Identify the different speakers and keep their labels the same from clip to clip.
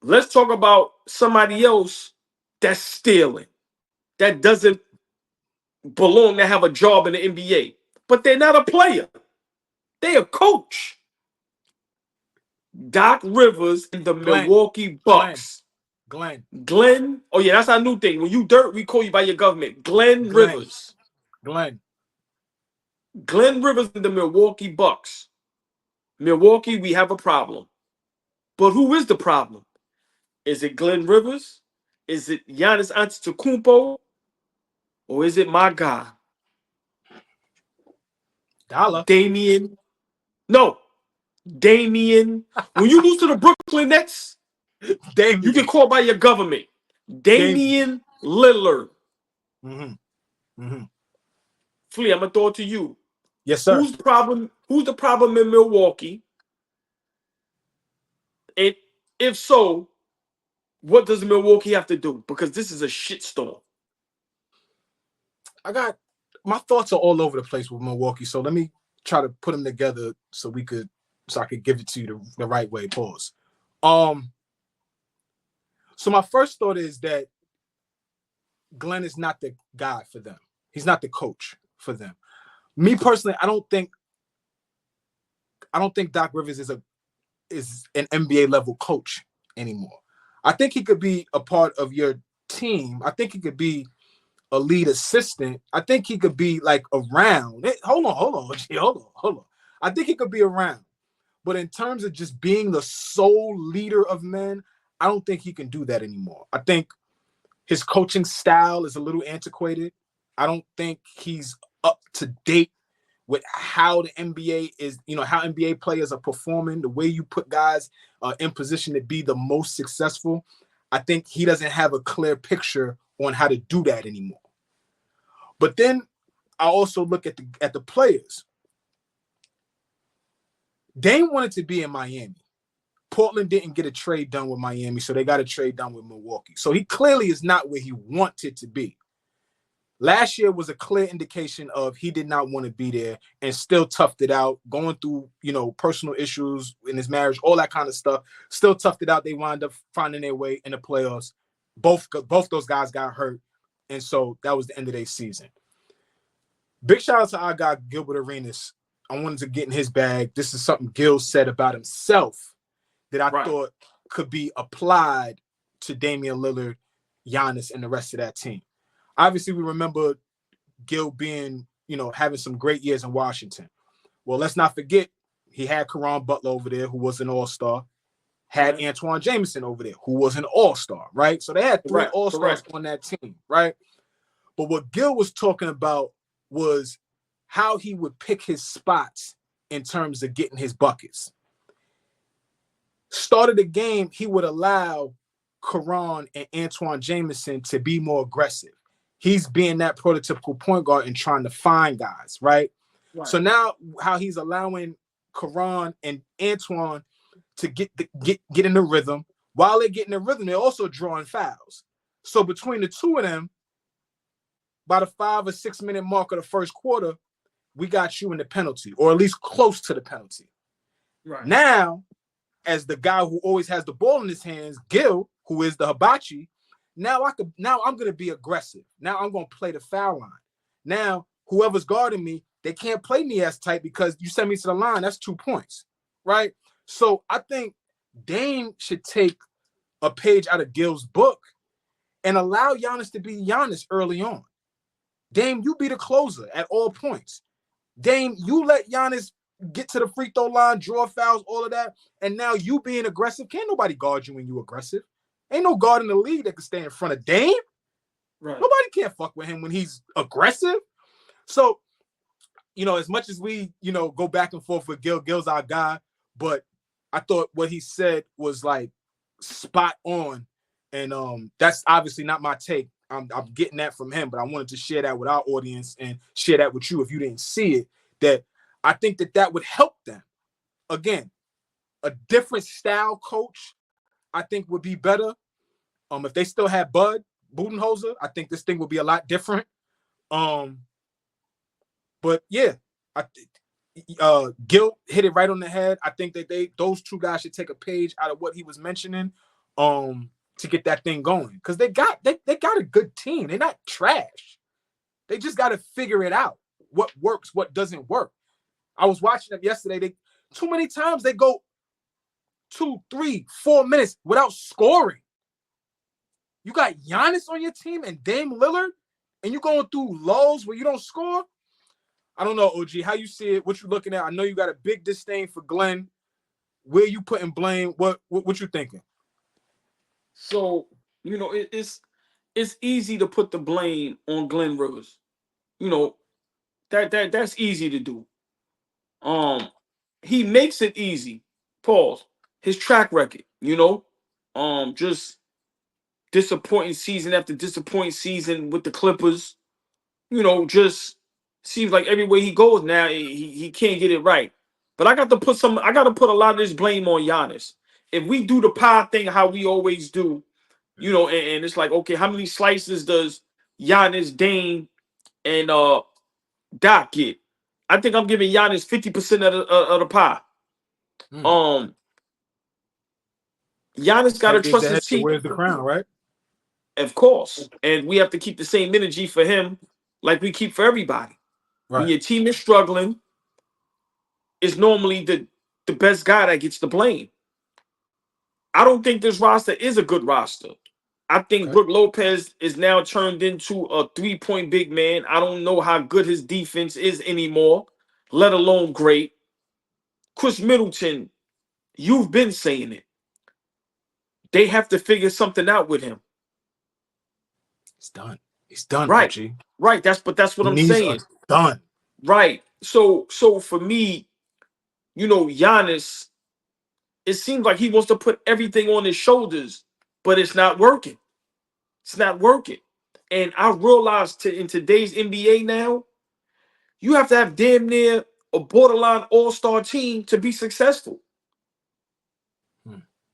Speaker 1: Let's talk about somebody else that's stealing, that doesn't belong to have a job in the NBA, but they're not a player. They a coach. Doc Rivers and the
Speaker 2: Glenn,
Speaker 1: Milwaukee
Speaker 2: Glenn,
Speaker 1: Bucks.
Speaker 2: Glenn,
Speaker 1: Glenn. Oh yeah, that's our new thing. When you dirt, we call you by your government. Glenn
Speaker 2: Glenn,
Speaker 1: Rivers.
Speaker 2: Glenn.
Speaker 1: Glenn Rivers and the Milwaukee Bucks. Milwaukee, we have a problem. But who is the problem? Is it Glenn Rivers? Is it Giannis Antetokounmpo? Or is it my guy,
Speaker 2: Dollar.
Speaker 1: Damian? No, Damian. When you lose to the Brooklyn Nets, you get
Speaker 2: Damien.
Speaker 1: called by your government.
Speaker 2: Damien.
Speaker 1: Damian Lillard.
Speaker 2: Mm-hmm. Mm-hmm.
Speaker 1: Flea, I'm gonna throw it to you.
Speaker 2: Yes, sir.
Speaker 1: Who's the problem? Who's the problem in Milwaukee? And if so, what does Milwaukee have to do? Because this is a shitstorm.
Speaker 2: I got my thoughts are all over the place with Milwaukee, so let me try to put them together so I could give it to you the right way. Pause. So my first thought is that Glenn is not the guy for them. He's not the coach for them. Me personally, I don't think Doc Rivers is an NBA level coach anymore. I think he could be a part of your team. I think he could be a lead assistant. I think he could be like around. Hold on. I think he could be around. But in terms of just being the sole leader of men, I don't think he can do that anymore. I think his coaching style is a little antiquated. I don't think he's up to date with how the NBA is, how NBA players are performing, the way you put guys in position to be the most successful. I think he doesn't have a clear picture on how to do that anymore. But then I also look at the players. Dame wanted to be in Miami. Portland didn't get a trade done with Miami, so they got a trade done with Milwaukee. So he clearly is not where he wanted to be. Last year was a clear indication of he did not want to be there and still toughed it out, going through, personal issues in his marriage, all that kind of stuff. Still toughed it out. They wound up finding their way in the playoffs. Both those guys got hurt, and so that was the end of their season. Big shout out to our guy, Gilbert Arenas. I wanted to get in his bag. This is something Gil said about himself that I thought could be applied to Damian Lillard, Giannis, and the rest of that team. Obviously, we remember Gil being, having some great years in Washington. Well, let's not forget, he had Caron Butler over there, who was an all-star. Had Antoine Jameson over there, who was an all-star, right? So they had three all-stars on that team, right? But what Gil was talking about was how he would pick his spots in terms of getting his buckets. Start of the game, he would allow Caron and Antoine Jameson to be more aggressive. He's being that prototypical point guard and trying to find guys, right? So now how he's allowing Caron and Antoine to get in the rhythm. While they're getting the rhythm, they're also drawing fouls. So between the two of them, by the 5 or 6 minute mark of the first quarter, we got you in the penalty, or at least close to the penalty. Right. Now, as the guy who always has the ball in his hands, Gil, who is the hibachi, now I'm gonna be aggressive. Now I'm gonna play the foul line. Now, whoever's guarding me, they can't play me as tight because you send me to the line, that's 2 points. Right? So I think Dame should take a page out of Gil's book and allow Giannis to be Giannis early on. Dame, you be the closer at all points. Dame, you let Giannis get to the free throw line, draw fouls, all of that, and now you being aggressive. Can't nobody guard you when you aggressive. Ain't no guard in the league that can stay in front of Dame. Right. Nobody can't fuck with him when he's aggressive. So, as much as we, go back and forth with Gil's our guy, but I thought what he said was like spot on. And that's obviously not my take. I'm getting that from him, but I wanted to share that with our audience and share that with you if you didn't see it, that I think that would help them. Again, a different style coach, I think, would be better. If they still had Bud Budenholzer, I think this thing would be a lot different. But yeah, Gil hit it right on the head. I think that those two guys should take a page out of what he was mentioning. to get that thing going. Because they got a good team. They're not trash. They just got to figure it out. What works, what doesn't work. I was watching them yesterday. Too many times they go 2, 3, 4 minutes without scoring. You got Giannis on your team and Dame Lillard, and you're going through lulls where you don't score. I don't know, OG, how you see it, what you looking at. I know you got a big disdain for Glenn. Where you putting blame? What you thinking?
Speaker 1: So, it's easy to put the blame on Glenn Rivers. That's easy to do. He makes it easy. Pause. His track record, just disappointing season after disappointing season with the Clippers. Just seems like everywhere he goes now, he can't get it right. But I got to put a lot of this blame on Giannis. If we do the pie thing how we always do, and it's like, okay, how many slices does Giannis, Dame, and Doc get? I think I'm giving Giannis 50% of the pie. Giannis got to trust his team.
Speaker 2: Where's the crown, right?
Speaker 1: Of course. And we have to keep the same energy for him like we keep for everybody. Right. When your team is struggling, it's normally the best guy that gets the blame. I don't think this roster is a good roster. I think Brook Lopez is now turned into a 3-point big man. I don't know how good his defense is anymore, let alone great. Chris Middleton, you've been saying it. They have to figure something out with him.
Speaker 2: It's done. He's done,
Speaker 1: right?
Speaker 2: OG.
Speaker 1: Right. That's what I'm saying.
Speaker 2: Done.
Speaker 1: Right. So for me, Giannis, it seems like he wants to put everything on his shoulders, but it's not working. It's not working. And I realized in today's NBA now, you have to have damn near a borderline all-star team to be successful.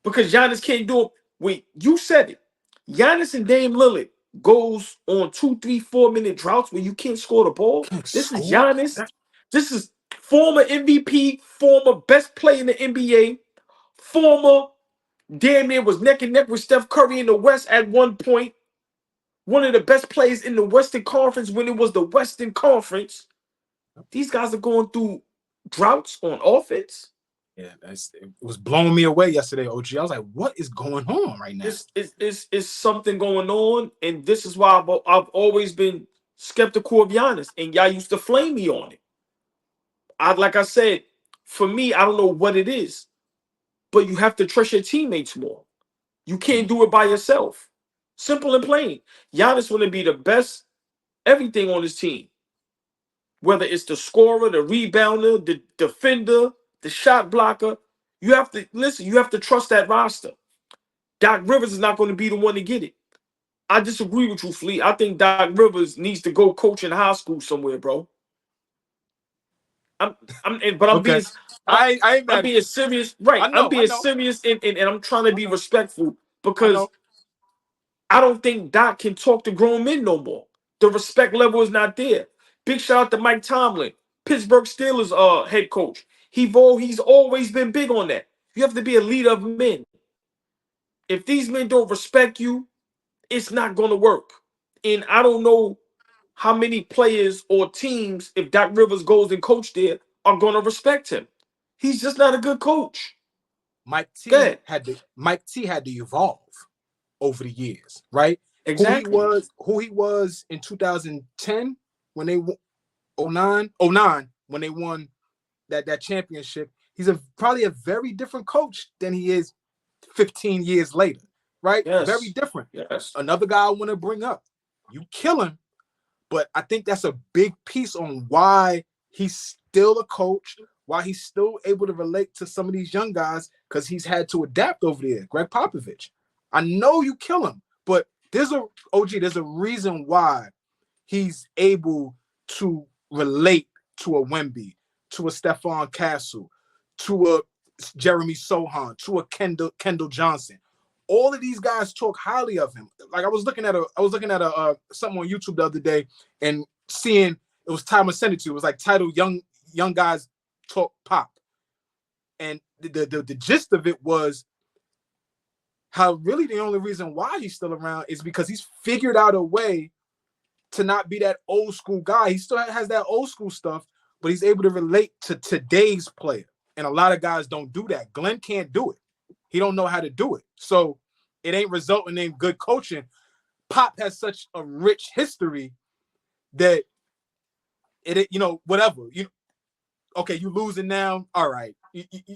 Speaker 1: Because Giannis can't do it. Wait, you said it. Giannis and Dame Lillard goes on 2, 3, 4-minute droughts where you can't score the ball. This is Giannis. This is former MVP, former best player in the NBA, former damn near was neck and neck with Steph Curry in the West at one point. One of the best players in the Western Conference when it was the Western Conference. These guys are going through droughts on offense.
Speaker 2: Yeah, it was blowing me away yesterday, OG. I was like, what is going on right now?
Speaker 1: It's something going on, and this is why I've always been skeptical of Giannis, and y'all used to flame me on it. Like I said, for me, I don't know what it is, but you have to trust your teammates more. You can't do it by yourself. Simple and plain. Giannis want to be the best everything on his team. Whether it's the scorer, the rebounder, the defender, the shot blocker, you have to listen. You have to trust that roster. Doc Rivers is not going to be the one to get it. I disagree with you, Fleet. I think Doc Rivers needs to go coach in high school somewhere, bro. I'm being serious, right? I'm being serious, and I'm trying to be respectful because I don't think Doc can talk to grown men no more. The respect level is not there. Big shout out to Mike Tomlin, Pittsburgh Steelers head coach. He's always been big on that. You have to be a leader of men. If these men don't respect you, it's not going to work. And I don't know how many players or teams, if Doc Rivers goes and coach there, are going to respect him. He's just not a good coach.
Speaker 2: Mike T had to evolve over the years, right?
Speaker 1: Exactly.
Speaker 2: Who he was in 2010 when they 09 when they won that championship. He's probably a very different coach than he is 15 years later, right?
Speaker 1: Yes.
Speaker 2: Very different.
Speaker 1: Yes.
Speaker 2: Another guy I want to bring up. You kill him, but I think that's a big piece on why he's still a coach, why he's still able to relate to some of these young guys, because he's had to adapt over there. Greg Popovich. I know you kill him, but there's a reason why he's able to relate to a Wemby, to a Stephon Castle, to a Jeremy Sohan, to a Kendall Johnson. All of these guys talk highly of him. Like I was looking at something on YouTube the other day and seeing it was time I sent it to. It was like titled Young Guys Talk Pop. And the gist of it was how really the only reason why he's still around is because he's figured out a way to not be that old school guy. He still has that old school stuff, but he's able to relate to today's player. And a lot of guys don't do that. Glenn can't do it. He don't know how to do it. So it ain't resulting in good coaching. Pop has such a rich history that it whatever. Okay, you losing now. All right.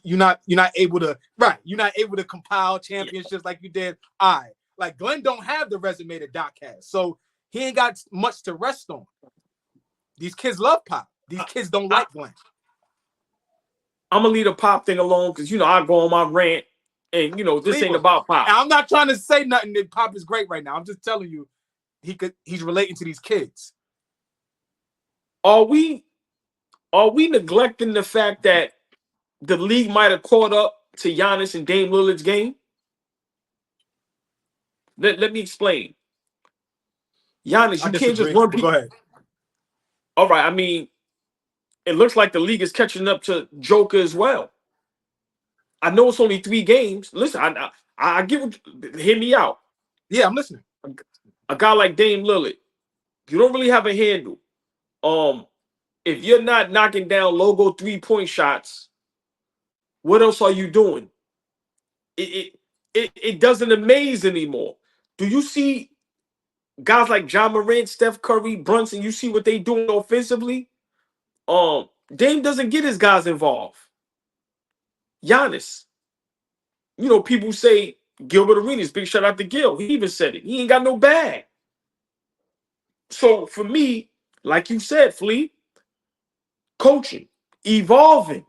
Speaker 2: You're not able to You're not able to compile championships like you did. All right. Like Glenn don't have the resume that Doc has. So he ain't got much to rest on. These kids love Pop. These kids don't like Glenn.
Speaker 1: I'm gonna leave the Pop thing alone because I go on my rant, and this ain't about Pop.
Speaker 2: I'm not trying to say nothing that Pop is great right now. I'm just telling you, he's relating to these kids.
Speaker 1: Are we neglecting the fact that the league might have caught up to Giannis and Dame Lillard's game? Let me explain. Giannis, you can't just run people.
Speaker 2: Go ahead.
Speaker 1: All right, I mean, it looks like the league is catching up to Joker as well. I know it's only 3 games. Listen, I hear me out.
Speaker 2: Yeah, I'm listening.
Speaker 1: A guy like Dame Lillard, you don't really have a handle. If you're not knocking down logo 3-point shots, what else are you doing? It doesn't amaze anymore. Do you see guys like John Morant, Steph Curry, Brunson? You see what they doing offensively? Dame doesn't get his guys involved. Giannis, people say Gilbert Arenas, big shout out to Gil. He even said it. He ain't got no bag. So for me, like you said, Flea, coaching, evolving,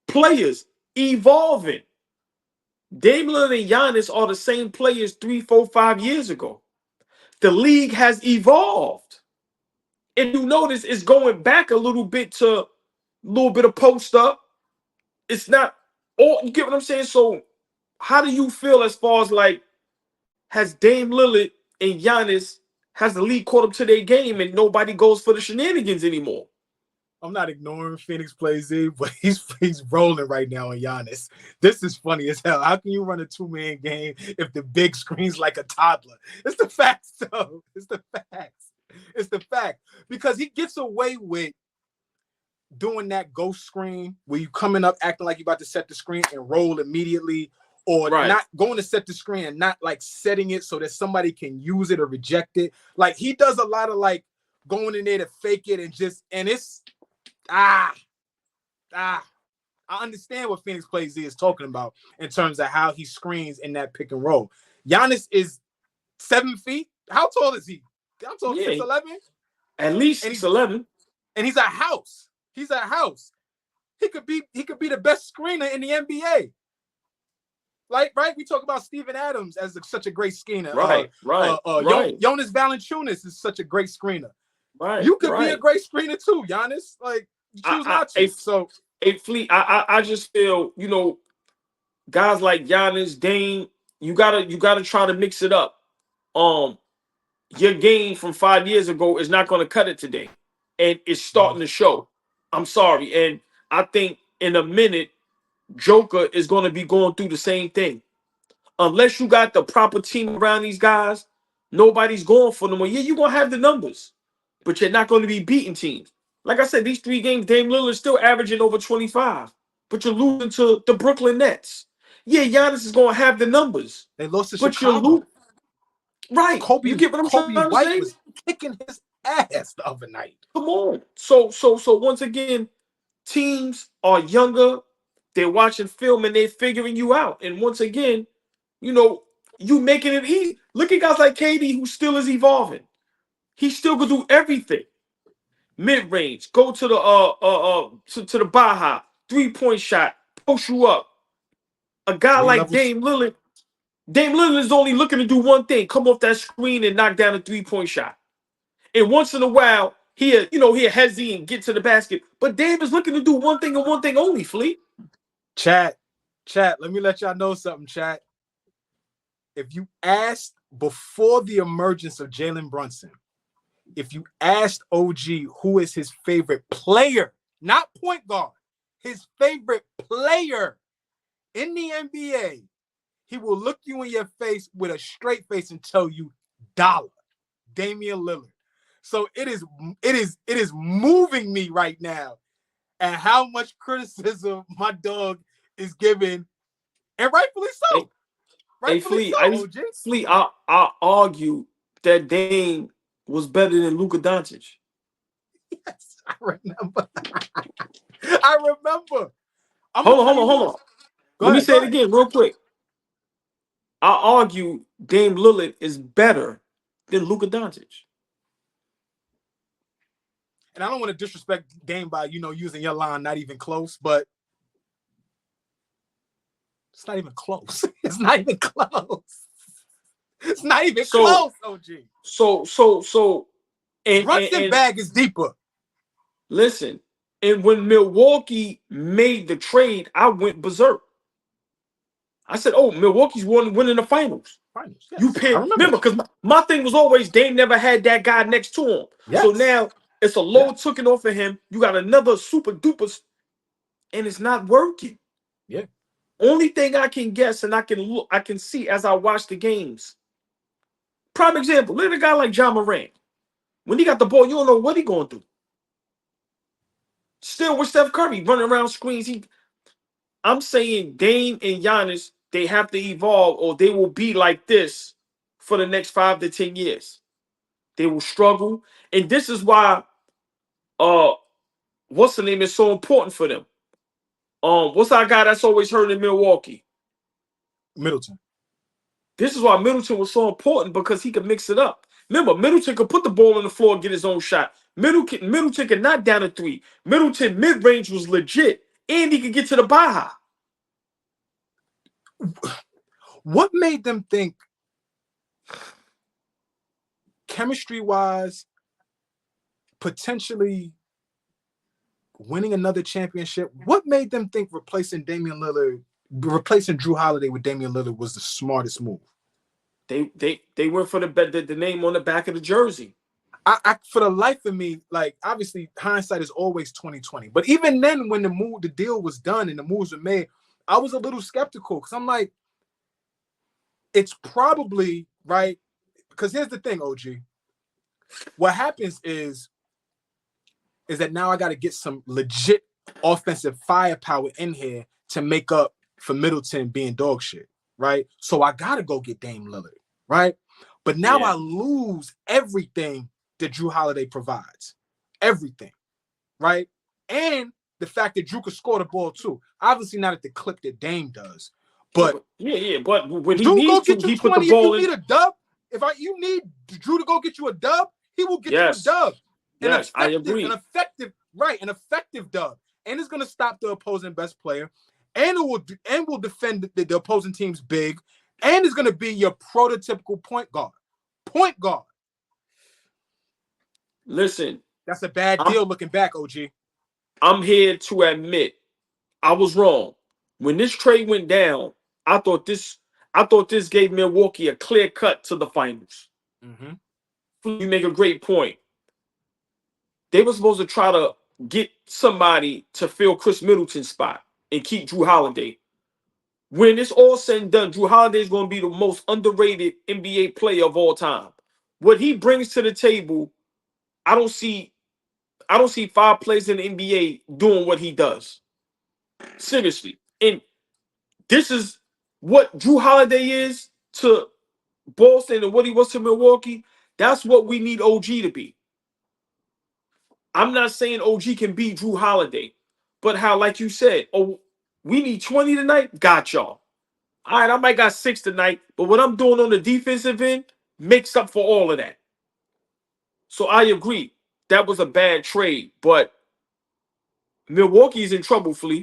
Speaker 1: players evolving. Dame Lillard and Giannis are the same players 3, 4, 5 years ago. The league has evolved. And you notice it's going back a little bit to a little bit of post up. It's not all, you get what I'm saying? So how do you feel as far as like, has Dame Lillard and Giannis, has the league caught up to their game and nobody goes for the shenanigans anymore?
Speaker 2: I'm not ignoring Phoenix Plays Z, but he's rolling right now on Giannis. This is funny as hell. How can you run a 2-man game if the big screen's like a toddler? It's the facts, though. It's the facts. It's the fact. Because he gets away with doing that ghost screen where you coming up acting like you're about to set the screen and roll immediately, or not going to set the screen and not like setting it so that somebody can use it or reject it. Like he does a lot of like going in there to fake it and it's I understand what Phoenix Plays Z is talking about in terms of how he screens in that pick and roll. Giannis is 7 feet. How tall is he? How tall? 6'11"?
Speaker 1: At least 6'11".
Speaker 2: And he's a house. He's a house. He could be the best screener in the NBA. Like, right? We talk about Steven Adams as such a great screener.
Speaker 1: Right.
Speaker 2: Jonas Valanciunas is such a great screener.
Speaker 1: Right.
Speaker 2: You could be a great screener too, Giannis. Like, you choose not to.
Speaker 1: Fleet, I just feel, guys like Giannis, Dame, you gotta try to mix it up. Your game from 5 years ago is not going to cut it today, and it's starting to show. I'm sorry, and I think in a minute, Joker is going to be going through the same thing. Unless you got the proper team around these guys, nobody's going for them. Yeah, you're going to have the numbers, but you're not going to be beating teams. Like I said, these 3 games, Dame Lillard is still averaging over 25, but you're losing to the Brooklyn Nets. Yeah, Giannis is going to have the numbers.
Speaker 2: They lost to Chicago.
Speaker 1: Right.
Speaker 2: Kobe,
Speaker 1: you get what I'm
Speaker 2: Kobe
Speaker 1: trying
Speaker 2: White
Speaker 1: to say?
Speaker 2: was kicking his ass the other night.
Speaker 1: Come on. So once again, teams are younger. They're watching film and they're figuring you out. And once again, you making it easy. Look at guys like KD who still is evolving. He still could do everything. Mid-range, go to the to the Baja, 3-point shot, post you up. A guy like Dame Lillard is only looking to do one thing: come off that screen and knock down a 3-point shot. And once in a while, he'll hesitate and get to the basket. But Dame is looking to do one thing and one thing only, Fleet.
Speaker 2: Chat, let me let y'all know something, chat. If you asked before the emergence of Jalen Brunson, if you asked OG who is his favorite player, not point guard, his favorite player in the NBA, he will look you in your face with a straight face and tell you, dollar, Damian Lillard. So it is moving me right now at how much criticism my dog is giving, and rightfully so. Rightfully so, OG.
Speaker 1: Flea, I argue that Dame was better than Luka Doncic.
Speaker 2: Yes, I remember. I remember.
Speaker 1: Hold on. Let me say it again real quick. I argue Dame Lillard is better than Luka Doncic.
Speaker 2: And I don't want to disrespect Dame by, using your line, not even close, but it's not even close. It's not even close. It's not even close, OG.
Speaker 1: So,
Speaker 2: Brunson bag is deeper.
Speaker 1: Listen, and when Milwaukee made the trade, I went berserk. I said, "Oh, Milwaukee's winning the finals."
Speaker 2: Yes.
Speaker 1: You pick, remember, because my thing was always Dame never had that guy next to him. Yes. So now it's a load taken off of him. You got another super duper, and it's not working.
Speaker 2: Yeah.
Speaker 1: Only thing I can guess, and I can see as I watch the games. Prime example: look at a guy like John Morant. When he got the ball, you don't know what he going through. Still with Steph Curry running around screens, I'm saying Dame and Giannis, they have to evolve, or they will be like this for the next 5 to 10 years. They will struggle, and this is why, what's the name is so important for them. What's our guy that's always hurt in Milwaukee?
Speaker 2: Middleton.
Speaker 1: This is why Middleton was so important, because he could mix it up. Remember, Middleton could put the ball on the floor and get his own shot. Middleton could knock down a three. Middleton mid-range was legit, and he could get to the Baja.
Speaker 2: What made them think, chemistry-wise, potentially winning another championship? What made them think replacing Drew Holiday with Damian Lillard was the smartest move?
Speaker 1: They went for the name on the back of the jersey.
Speaker 2: I for the life of me, like, obviously hindsight is always 20/20. But even then, when the deal was done and the moves were made, I was a little skeptical, because I'm like, it's probably right. Because here's the thing, OG. What happens is that now I got to get some legit offensive firepower in here to make up for Middleton being dog shit, right? So I got to go get Dame Lillard, right? But now I lose everything that Drew Holiday provides. Everything, right? And the fact that Drew could score the ball too. Obviously not at the clip that Dame does. But
Speaker 1: but when he
Speaker 2: Drew
Speaker 1: needs to, he put the ball in.
Speaker 2: If you need a dub, you need Drew to go get you a dub, he will get you a dub.
Speaker 1: Yes, I agree.
Speaker 2: An effective dub. And it's going to stop the opposing best player. And it will defend the opposing team's big. And it's going to be your prototypical point guard. Point guard.
Speaker 1: Listen.
Speaker 2: That's a bad deal looking back, OG.
Speaker 1: I'm here to admit I was wrong. When this trade went down, I thought this gave Milwaukee a clear cut to the finals. You make a great point. They were supposed to try to get somebody to fill Chris Middleton's spot and keep Drew Holiday. When it's all said and done, Drew Holiday is going to be the most underrated NBA player of all time. What he brings to the table, I don't see 5 players in the NBA doing what he does. Seriously. And this is what Drew Holiday is to Boston and what he was to Milwaukee. That's what we need OG to be. I'm not saying OG can beat Drew Holiday, but how, like you said, we need 20 tonight? Got y'all. All right, I might got 6 tonight, but what I'm doing on the defensive end makes up for all of that. So I agree. That was a bad trade, but Milwaukee's in trouble, Flea.